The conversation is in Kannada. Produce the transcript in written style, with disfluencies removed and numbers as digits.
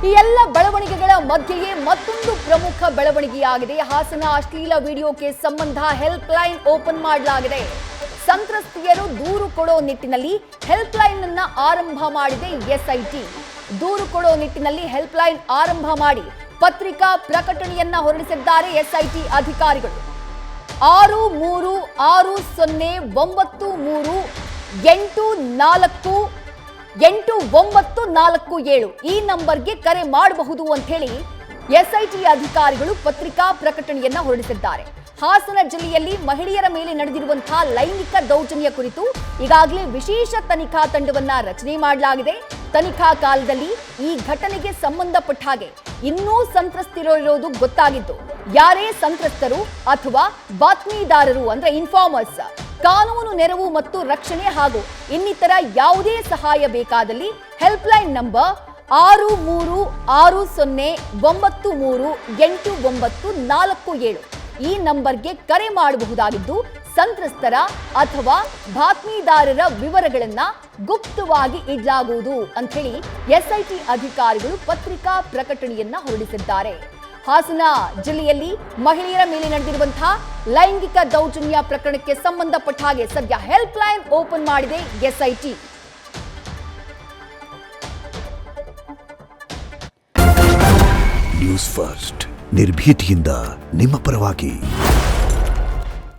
ಈ ಎಲ್ಲ ಬೆಳವಣಿಗೆಗಳ ಮಧ್ಯೆಯೇ ಮತ್ತೊಂದು ಪ್ರಮುಖ ಬೆಳವಣಿಗೆಯಾಗಿದೆ. ಹಾಸನ ಅಶ್ಲೀಲ ವಿಡಿಯೋಕ್ಕೆ ಸಂಬಂಧ ಹೆಲ್ಪ್ ಲೈನ್ ಓಪನ್ ಮಾಡಲಾಗಿದೆ. ಸಂತ್ರಸ್ತೆಯರು ದೂರು ಕೊಡೋ ನಿಟ್ಟಿನಲ್ಲಿ ಹೆಲ್ಪ್ ಲೈನ್ ಅನ್ನ ಆರಂಭ ಮಾಡಿದೆ ಎಸ್ಐಟಿ. ದೂರು ಕೊಡೋ ನಿಟ್ಟಿನಲ್ಲಿ ಹೆಲ್ಪ್ ಲೈನ್ ಆರಂಭ ಮಾಡಿ ಪತ್ರಿಕಾ ಪ್ರಕಟಣೆಯನ್ನ ಹೊರಡಿಸಿದ್ದಾರೆ ಎಸ್ಐಟಿ ಅಧಿಕಾರಿಗಳು. 636093848947 ಈ ನಂಬರ್ಗೆ ಕರೆ ಮಾಡಬಹುದು ಅಂತ ಹೇಳಿ ಎಸ್ಐಟಿ ಅಧಿಕಾರಿಗಳು ಪತ್ರಿಕಾ ಪ್ರಕಟಣೆಯನ್ನ ಹೊರಡಿಸಿದ್ದಾರೆ. ಹಾಸನ ಜಿಲ್ಲೆಯಲ್ಲಿ ಮಹಿಳೆಯರ ಮೇಲೆ ನಡೆದಿರುವಂತಹ ಲೈಂಗಿಕ ದೌರ್ಜನ್ಯ ಕುರಿತು ಈಗಾಗಲೇ ವಿಶೇಷ ತನಿಖಾ ತಂಡವನ್ನ ರಚನೆ ಮಾಡಲಾಗಿದೆ. ತನಿಖಾ ಕಾಲದಲ್ಲಿ ಈ ಘಟನೆಗೆ ಸಂಬಂಧಪಟ್ಟ ಹಾಗೆ ಇನ್ನೂ ಸಂತ್ರಸ್ತರಿರೋದು ಗೊತ್ತಾಗಿದ್ದು, ಯಾರೇ ಸಂತ್ರಸ್ತರು ಅಥವಾ ಬಾತ್ಮೀದಾರರು ಅಂದ್ರೆ ಇನ್ಫಾರ್ಮರ್ಸ್ ಕಾನೂನು ನೆರವು ಮತ್ತು ರಕ್ಷಣೆ ಹಾಗೂ ಇನ್ನಿತರ ಯಾವುದೇ ಸಹಾಯ ಬೇಕಾದಲ್ಲಿ ಹೆಲ್ಪ್ ಲೈನ್ ನಂಬರ್ 6360938947 ಈ ನಂಬರ್ಗೆ ಕರೆ ಮಾಡಬಹುದಾಗಿದ್ದು, ಸಂತ್ರಸ್ತರ ಅಥವಾ ಬಾತ್ಮೀದಾರರ ವಿವರಗಳನ್ನ ಗುಪ್ತವಾಗಿ ಇಡಲಾಗುವುದು ಅಂತ ಹೇಳಿ ಎಸ್ಐಟಿ ಅಧಿಕಾರಿಗಳು ಪತ್ರಿಕಾ ಪ್ರಕಟಣೆಯನ್ನ ಹೊರಡಿಸಿದ್ದಾರೆ. ಹಾಸನ ಜಿಲ್ಲೆಯಲ್ಲಿ ಮಹಿಳೆಯರ ಮೇಲೆ ನಡೆದಿರುವಂತಹ ಲೈಂಗಿಕ ದೌರ್ಜನ್ಯ ಪ್ರಕರಣಕ್ಕೆ ಸಂಬಂಧಪಟ್ಟ ಹಾಗೆ ಸದ್ಯ ಹೆಲ್ಪ್ ಲೈನ್ ಓಪನ್ ಮಾಡಿದೆ ಎಸ್ಐಟಿ. ನ್ಯೂಸ್ ಫಸ್ಟ್ ನಿರ್ಭೀತಿಯಿಂದ ನಿಮ್ಮ ಪರವಾಗಿ.